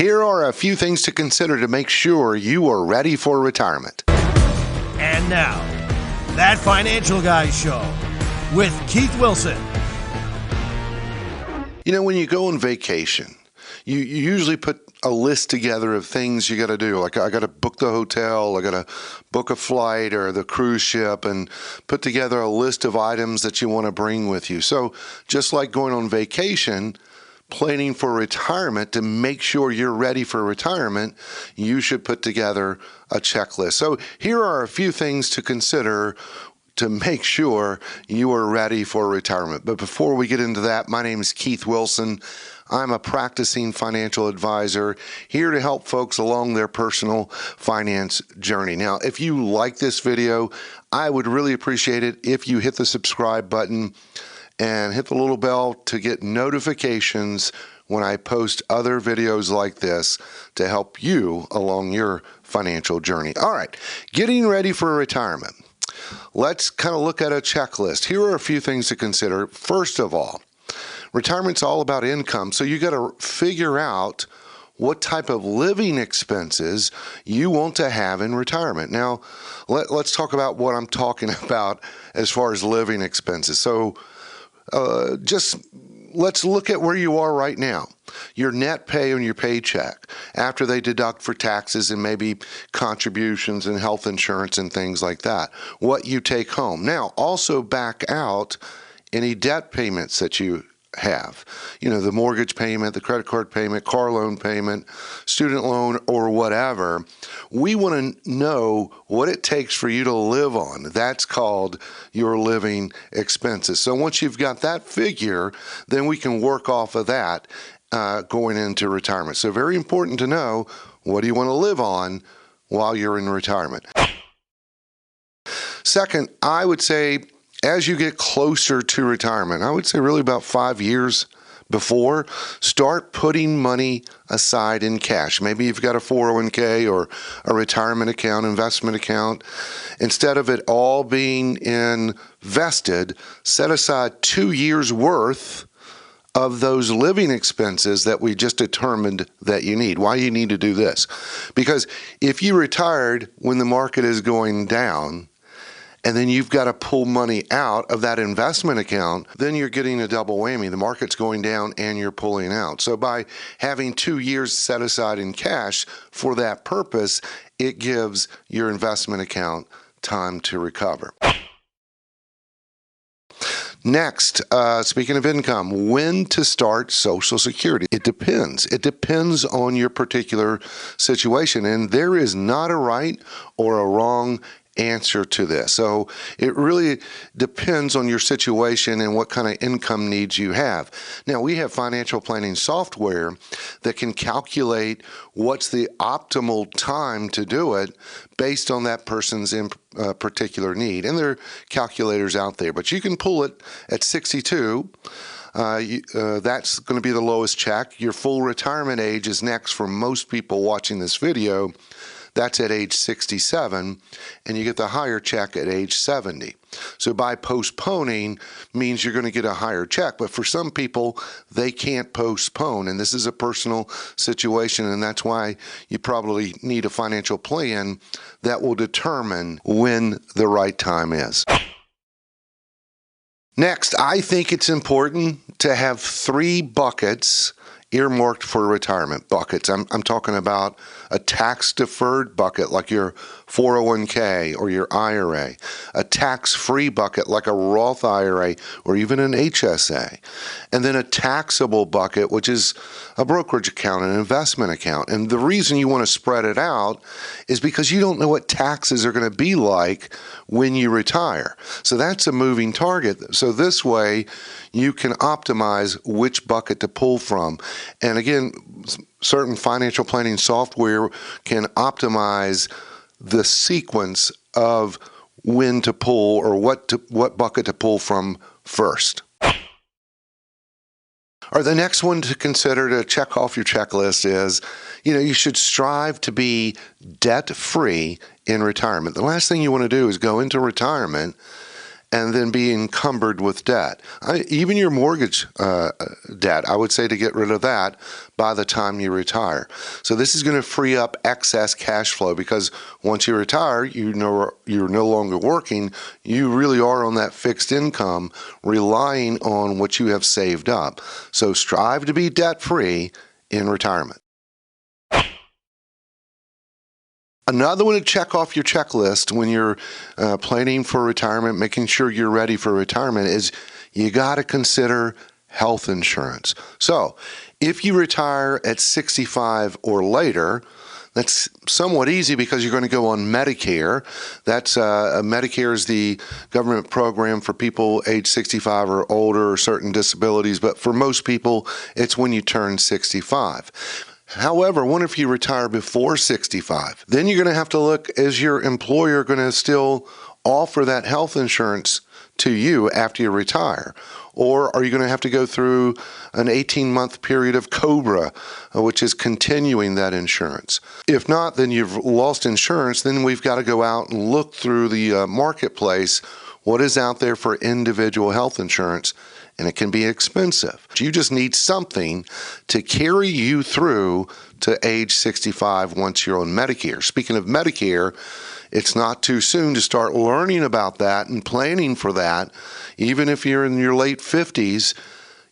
Here are a few things to consider to make sure you are ready for retirement. And now, That Financial Guy Show with Keith Wilson. You know, when you go on vacation, you usually put a list together of things you got to do. Like, I got to book the hotel, I got to book a flight or the cruise ship, and put together a list of items that you want to bring with you. So just like going on vacation, planning for retirement, to make sure you're ready for retirement, you should put together a checklist. So here are a few things to consider to make sure you are ready for retirement. But before we get into that, my name is Keith Wilson. I'm a practicing financial advisor here to help folks along their personal finance journey. Now, if you like this video, I would really appreciate it if you hit the subscribe button and hit the little bell to get notifications when I post other videos like this to help you along your financial journey. All right, getting ready for retirement. Let's kind of look at a checklist. Here are a few things to consider. First of all, retirement's all about income, so you got to figure out what type of living expenses you want to have in retirement. Now, let's talk about what I'm talking about as far as living expenses. So just let's look at where you are right now. Your net pay on your paycheck after they deduct for taxes and maybe contributions and health insurance and things like that. What you take home. Now, also back out any debt payments that you have. You know, the mortgage payment, the credit card payment, car loan payment, student loan, or whatever. We want to know what it takes for you to live on. That's called your living expenses. So once you've got that figure, then we can work off of that going into retirement. So very important to know, what do you want to live on while you're in retirement? Second, I would say, as you get closer to retirement, I would say really about 5 years before, start putting money aside in cash. Maybe you've got a 401k or a retirement account, investment account. Instead of it all being invested, set aside 2 years worth of those living expenses that we just determined that you need. Why you need to do this? Because if you retired when the market is going down, and then you've got to pull money out of that investment account, then you're getting a double whammy. The market's going down and you're pulling out. So by having 2 years set aside in cash for that purpose, it gives your investment account time to recover. Next, speaking of income, when to start Social Security. It depends. It depends on your particular situation, and there is not a right or a wrong answer to this. So it really depends on your situation and what kind of income needs you have. Now, we have financial planning software that can calculate what's the optimal time to do it based on that person's particular need. And there are calculators out there, but you can pull it at 62. That's going to be the lowest check. Your full retirement age is next for most people watching this video. That's at age 67, and you get the higher check at age 70. So by postponing means you're going to get a higher check, but for some people, they can't postpone, and this is a personal situation, and that's why you probably need a financial plan that will determine when the right time is. Next, I think it's important to have 3 buckets earmarked for retirement. Buckets. I'm talking about a tax-deferred bucket like your 401k or your IRA, a tax-free bucket like a Roth IRA or even an HSA, and then a taxable bucket, which is a brokerage account, an investment account. And the reason you want to spread it out is because you don't know what taxes are going to be like when you retire. So that's a moving target. So this way you can optimize which bucket to pull from. And again, certain financial planning software can optimize the sequence of when to pull or what bucket to pull from first. Or the next one to consider to check off your checklist is, you should strive to be debt-free in retirement. The last thing you want to do is go into retirement and then be encumbered with debt. Even your mortgage debt, I would say to get rid of that by the time you retire. So this is going to free up excess cash flow, because once you retire, you're no longer working. You really are on that fixed income, relying on what you have saved up. So strive to be debt-free in retirement. Another one to check off your checklist when you're planning for retirement, making sure you're ready for retirement, is you got to consider health insurance. So if you retire at 65 or later, that's somewhat easy because you're going to go on Medicare. That's Medicare is the government program for people age 65 or older or certain disabilities, but for most people, it's when you turn 65. However, what if you retire before 65? Then you're going to have to look, is your employer going to still offer that health insurance to you after you retire? Or are you going to have to go through an 18-month period of COBRA, which is continuing that insurance? If not, then you've lost insurance. Then we've got to go out and look through the marketplace. What is out there for individual health insurance? And it can be expensive. You just need something to carry you through to age 65 once you're on Medicare. Speaking of Medicare, it's not too soon to start learning about that and planning for that. Even if you're in your late 50s,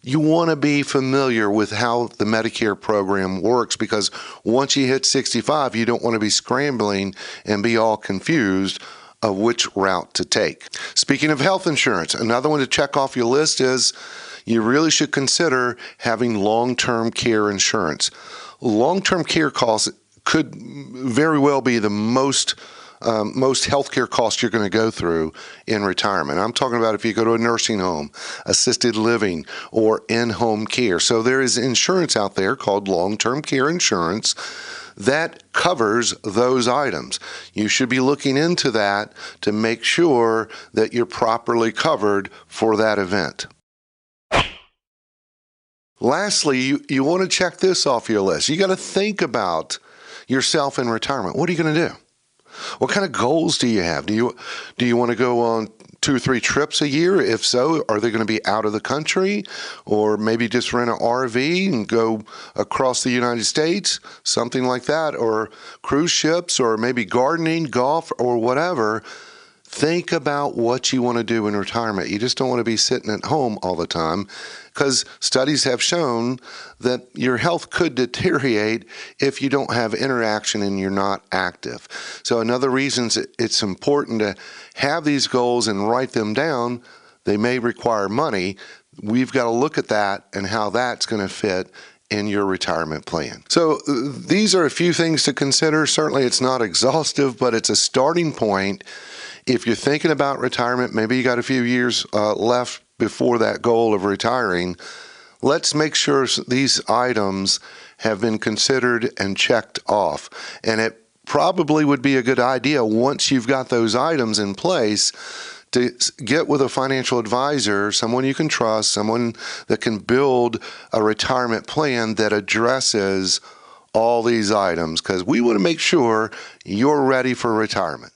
you want to be familiar with how the Medicare program works, because once you hit 65, you don't want to be scrambling and be all confused of which route to take. Speaking of health insurance, another one to check off your list is you really should consider having long-term care insurance. Long-term care costs could very well be the most healthcare costs you're going to go through in retirement. I'm talking about if you go to a nursing home, assisted living, or in-home care. So there is insurance out there called long-term care insurance that covers those items. You should be looking into that to make sure that you're properly covered for that event. Lastly, you want to check this off your list. You got to think about yourself in retirement. What are you going to do? What kind of goals do you have? Do you want to go on 2 or 3 trips a year? If so, are they going to be out of the country, or maybe just rent an RV and go across the United States, something like that, or cruise ships, or maybe gardening, golf, or whatever? Think about what you want to do in retirement. You just don't want to be sitting at home all the time, because studies have shown that your health could deteriorate if you don't have interaction and you're not active. So another reason it's important to have these goals and write them down. They may require money. We've got to look at that and how that's going to fit in your retirement plan. So these are a few things to consider. Certainly it's not exhaustive, but it's a starting point. If you're thinking about retirement, maybe you got a few years left before that goal of retiring, let's make sure these items have been considered and checked off. And it probably would be a good idea, once you've got those items in place, to get with a financial advisor, someone you can trust, someone that can build a retirement plan that addresses all these items, because we want to make sure you're ready for retirement.